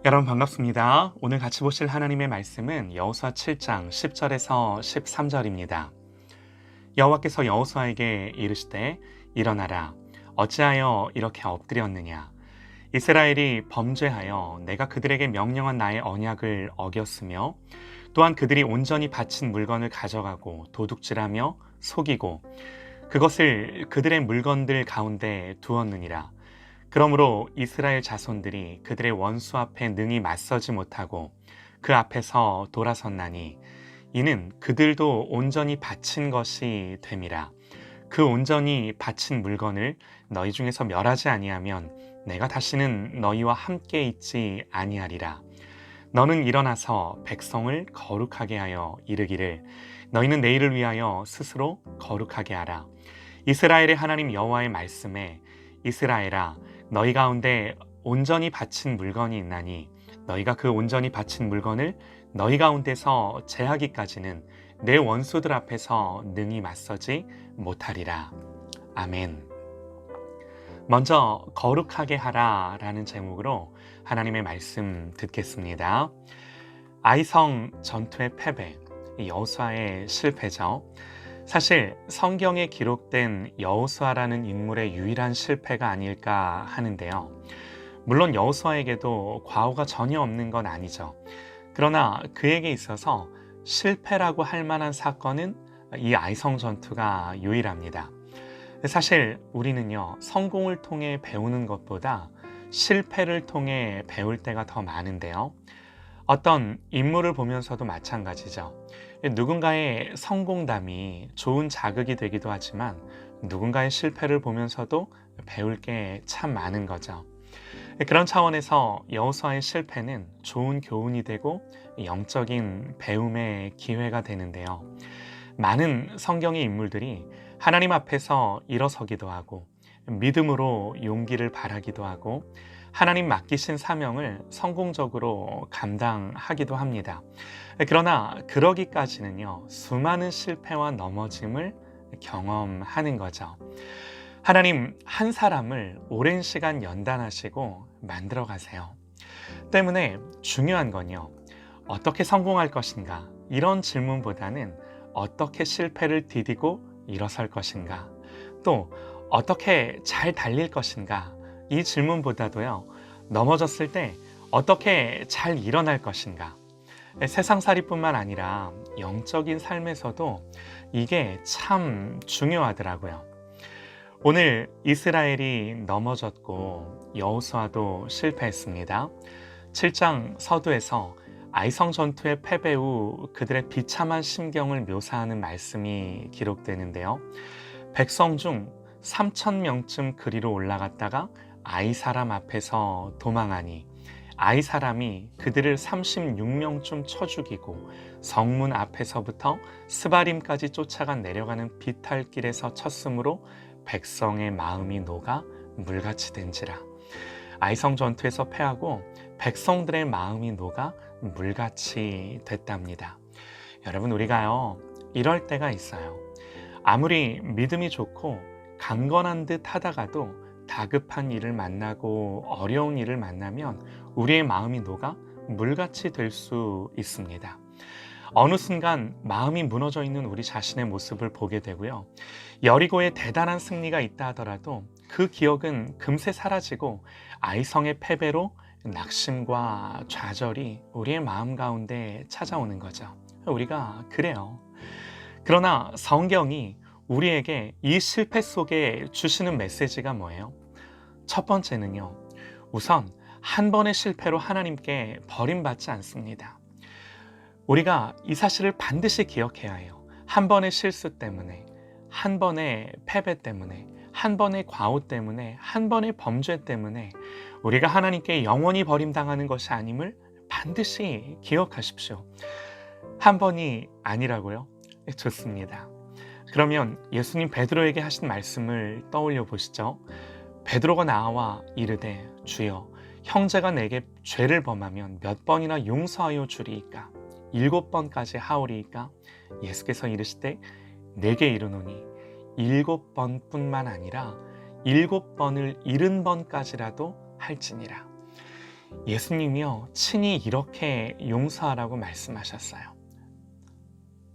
여러분 반갑습니다. 오늘 같이 보실 하나님의 말씀은 여호수아 7장 10절에서 13절입니다. 여호와께서 여호수아에게 이르시되 일어나라 어찌하여 이렇게 엎드렸느냐 이스라엘이 범죄하여 내가 그들에게 명령한 나의 언약을 어겼으며 또한 그들이 온전히 바친 물건을 가져가고 도둑질하며 속이고 그것을 그들의 물건들 가운데 두었느니라. 그러므로 이스라엘 자손들이 그들의 원수 앞에 능히 맞서지 못하고 그 앞에서 돌아섰나니 이는 그들도 온전히 바친 것이 됨이라. 그 온전히 바친 물건을 너희 중에서 멸하지 아니하면 내가 다시는 너희와 함께 있지 아니하리라. 너는 일어나서 백성을 거룩하게 하여 이르기를 너희는 내일을 위하여 스스로 거룩하게 하라. 이스라엘의 하나님 여호와의 말씀에 이스라엘아 너희 가운데 온전히 바친 물건이 있나니 너희가 그 온전히 바친 물건을 너희 가운데서 제하기까지는 내 원수들 앞에서 능히 맞서지 못하리라. 아멘. 먼저 거룩하게 하라 라는 제목으로 하나님의 말씀 듣겠습니다. 아이성 전투의 패배, 여호수아의 실패죠. 사실 성경에 기록된 여호수아라는 인물의 유일한 실패가 아닐까 하는데요. 물론 여호수아에게도 과오가 전혀 없는 건 아니죠. 그러나 그에게 있어서 실패라고 할 만한 사건은 이 아이성 전투가 유일합니다. 사실 우리는요, 성공을 통해 배우는 것보다 실패를 통해 배울 때가 더 많은데요. 어떤 인물을 보면서도 마찬가지죠. 누군가의 성공담이 좋은 자극이 되기도 하지만 누군가의 실패를 보면서도 배울 게 참 많은 거죠. 그런 차원에서 여호수아의 실패는 좋은 교훈이 되고 영적인 배움의 기회가 되는데요. 많은 성경의 인물들이 하나님 앞에서 일어서기도 하고 믿음으로 용기를 바라기도 하고 하나님 맡기신 사명을 성공적으로 감당하기도 합니다. 그러나 그러기까지는요, 수많은 실패와 넘어짐을 경험하는 거죠. 하나님 한 사람을 오랜 시간 연단하시고 만들어 가세요. 때문에 중요한 건요, 어떻게 성공할 것인가? 이런 질문보다는 어떻게 실패를 디디고 일어설 것인가? 또 어떻게 잘 달릴 것인가? 이 질문보다도요, 넘어졌을 때 어떻게 잘 일어날 것인가? 세상살이뿐만 아니라 영적인 삶에서도 이게 참 중요하더라고요. 오늘 이스라엘이 넘어졌고 여호수아도 실패했습니다. 7장 서두에서 아이성 전투의 패배 후 그들의 비참한 심경을 묘사하는 말씀이 기록되는데요. 백성 중 3,000명쯤 그리로 올라갔다가 아이 사람 앞에서 도망하니 아이 사람이 그들을 36명쯤 쳐 죽이고 성문 앞에서부터 스바림까지 쫓아가 내려가는 비탈길에서 쳤으므로 백성의 마음이 녹아 물같이 된지라. 아이성 전투에서 패하고 백성들의 마음이 녹아 물같이 됐답니다. 여러분, 우리가요, 이럴 때가 있어요. 아무리 믿음이 좋고 강건한 듯 하다가도 다급한 일을 만나고 어려운 일을 만나면 우리의 마음이 녹아 물같이 될 수 있습니다. 어느 순간 마음이 무너져 있는 우리 자신의 모습을 보게 되고요. 여리고에 대단한 승리가 있다 하더라도 그 기억은 금세 사라지고 아이성의 패배로 낙심과 좌절이 우리의 마음 가운데 찾아오는 거죠. 우리가 그래요. 그러나 성경이 우리에게 이 실패 속에 주시는 메시지가 뭐예요? 첫 번째는요, 우선 한 번의 실패로 하나님께 버림받지 않습니다. 우리가 이 사실을 반드시 기억해야 해요. 한 번의 실수 때문에, 한 번의 패배 때문에, 한 번의 과오 때문에, 한 번의 범죄 때문에 우리가 하나님께 영원히 버림당하는 것이 아님을 반드시 기억하십시오. 한 번이 아니라고요? 좋습니다. 그러면 예수님 베드로에게 하신 말씀을 떠올려 보시죠. 베드로가 나와 이르되 주여 형제가 내게 죄를 범하면 몇 번이나 용서하여 주리이까? 7번까지 하오리이까? 예수께서 이르시되 내게 이르노니 7번뿐만 아니라 7번을 70번까지라도 할지니라. 예수님이요, 친히 이렇게 용서하라고 말씀하셨어요.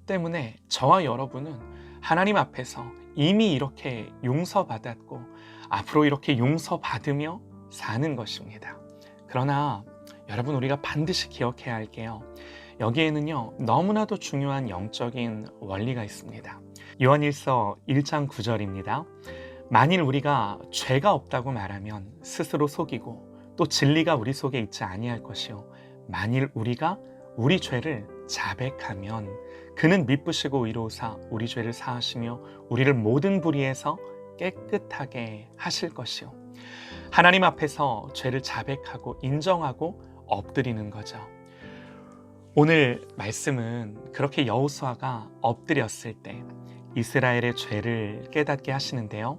때문에 저와 여러분은 하나님 앞에서 이미 이렇게 용서받았고 앞으로 이렇게 용서받으며 사는 것입니다. 그러나 여러분, 우리가 반드시 기억해야 할게요. 여기에는요, 너무나도 중요한 영적인 원리가 있습니다. 요한일서 1장 9절입니다. 만일 우리가 죄가 없다고 말하면 스스로 속이고 또 진리가 우리 속에 있지 아니할 것이요 만일 우리가 우리 죄를 자백하면 그는 미쁘시고 의로우사 우리 죄를 사하시며 우리를 모든 불의에서 깨끗하게 하실 것이요. 하나님 앞에서 죄를 자백하고 인정하고 엎드리는 거죠. 오늘 말씀은 그렇게 여호수아가 엎드렸을 때 이스라엘의 죄를 깨닫게 하시는데요.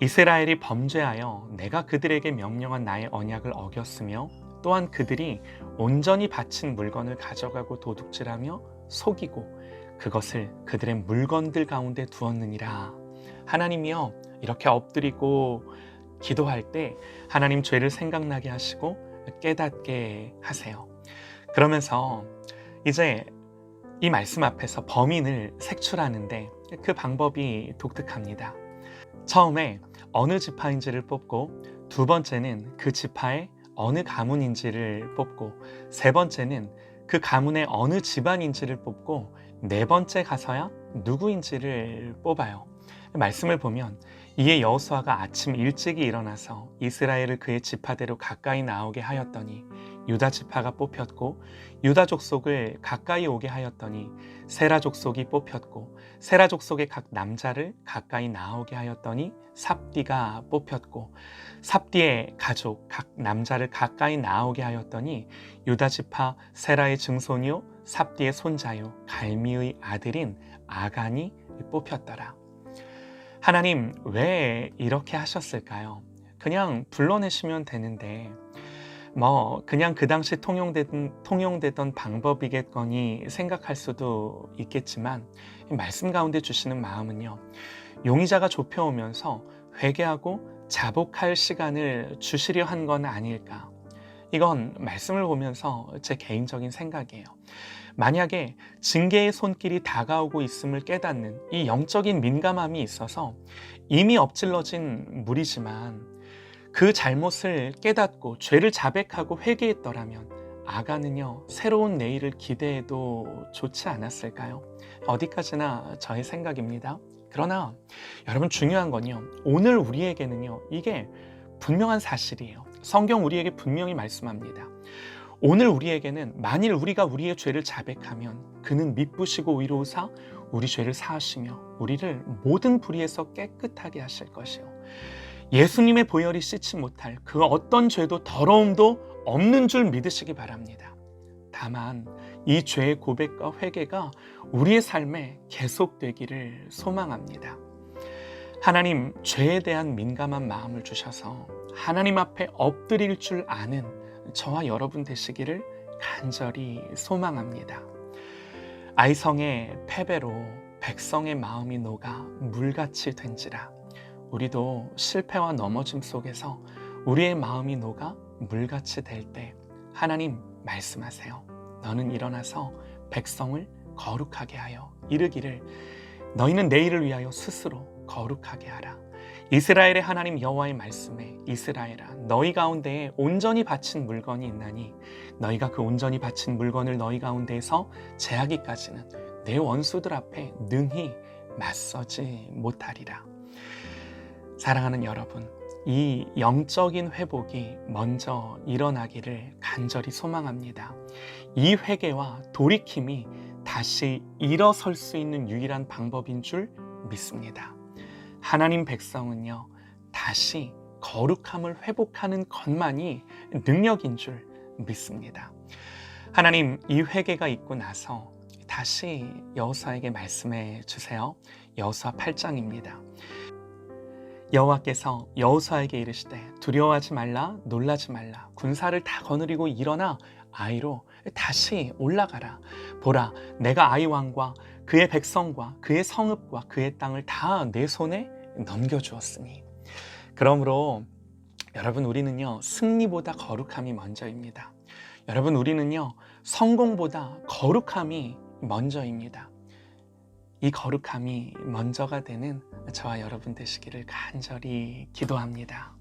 이스라엘이 범죄하여 내가 그들에게 명령한 나의 언약을 어겼으며 또한 그들이 온전히 바친 물건을 가져가고 도둑질하며 속이고 그것을 그들의 물건들 가운데 두었느니라. 하나님이요, 이렇게 엎드리고 기도할 때 하나님 죄를 생각나게 하시고 깨닫게 하세요. 그러면서 이제 이 말씀 앞에서 범인을 색출하는데 그 방법이 독특합니다. 처음에 어느 지파인지를 뽑고, 두 번째는 그 지파의 어느 가문인지를 뽑고, 세 번째는 그 가문의 어느 집안인지를 뽑고, 네 번째 가서야 누구인지를 뽑아요. 말씀을 보면 이에 여호수아가 아침 일찍이 일어나서 이스라엘을 그의 지파대로 가까이 나오게 하였더니 유다 지파가 뽑혔고, 유다 족속을 가까이 오게 하였더니 세라 족속이 뽑혔고, 세라 족속의 각 남자를 가까이 나오게 하였더니 삽디가 뽑혔고, 삽디의 가족 각 남자를 가까이 나오게 하였더니 유다 지파 세라의 증손이요 삽디의 손자요 갈미의 아들인 아간이 뽑혔더라. 하나님 왜 이렇게 하셨을까요? 그냥 불러내시면 되는데 그냥 그 당시 통용되던 방법이겠거니 생각할 수도 있겠지만, 말씀 가운데 주시는 마음은요, 용의자가 좁혀오면서 회개하고 자복할 시간을 주시려 한 건 아닐까. 이건 말씀을 보면서 제 개인적인 생각이에요. 만약에 징계의 손길이 다가오고 있음을 깨닫는 이 영적인 민감함이 있어서 이미 엎질러진 물이지만 그 잘못을 깨닫고 죄를 자백하고 회개했더라면 아간은요, 새로운 내일을 기대해도 좋지 않았을까요? 어디까지나 저의 생각입니다. 그러나 여러분, 중요한 건요, 오늘 우리에게는요, 이게 분명한 사실이에요. 성경 우리에게 분명히 말씀합니다. 오늘 우리에게는 만일 우리가 우리의 죄를 자백하면 그는 미쁘시고 의로우사 우리 죄를 사하시며 우리를 모든 불의에서 깨끗하게 하실 것이요. 예수님의 보혈이 씻지 못할 그 어떤 죄도 더러움도 없는 줄 믿으시기 바랍니다. 다만 이 죄의 고백과 회개가 우리의 삶에 계속되기를 소망합니다. 하나님, 죄에 대한 민감한 마음을 주셔서 하나님 앞에 엎드릴 줄 아는 저와 여러분 되시기를 간절히 소망합니다. 아이성의 패배로 백성의 마음이 녹아 물같이 된지라. 우리도 실패와 넘어짐 속에서 우리의 마음이 녹아 물같이 될 때 하나님 말씀하세요. 너는 일어나서 백성을 거룩하게 하여 이르기를 너희는 내일을 위하여 스스로 거룩하게 하라. 이스라엘의 하나님 여호와의 말씀에 이스라엘아, 너희 가운데에 온전히 바친 물건이 있나니 너희가 그 온전히 바친 물건을 너희 가운데에서 제하기까지는 내 원수들 앞에 능히 맞서지 못하리라. 사랑하는 여러분, 이 영적인 회복이 먼저 일어나기를 간절히 소망합니다. 이 회개와 돌이킴이 다시 일어설 수 있는 유일한 방법인 줄 믿습니다. 하나님 백성은요, 다시 거룩함을 회복하는 것만이 능력인 줄 믿습니다. 하나님, 이 회개가 있고 나서 다시 여호수아에게 말씀해 주세요. 여호수아 8장입니다. 여호와께서 여호수아에게 이르시되 두려워하지 말라, 놀라지 말라. 군사를 다 거느리고 일어나 아이로 다시 올라가라. 보라, 내가 아이 왕과 그의 백성과 그의 성읍과 그의 땅을 다 내 손에 넘겨주었으니. 그러므로 여러분, 우리는요, 승리보다 거룩함이 먼저입니다. 여러분, 우리는요, 성공보다 거룩함이 먼저입니다. 이 거룩함이 먼저가 되는 저와 여러분 되시기를 간절히 기도합니다.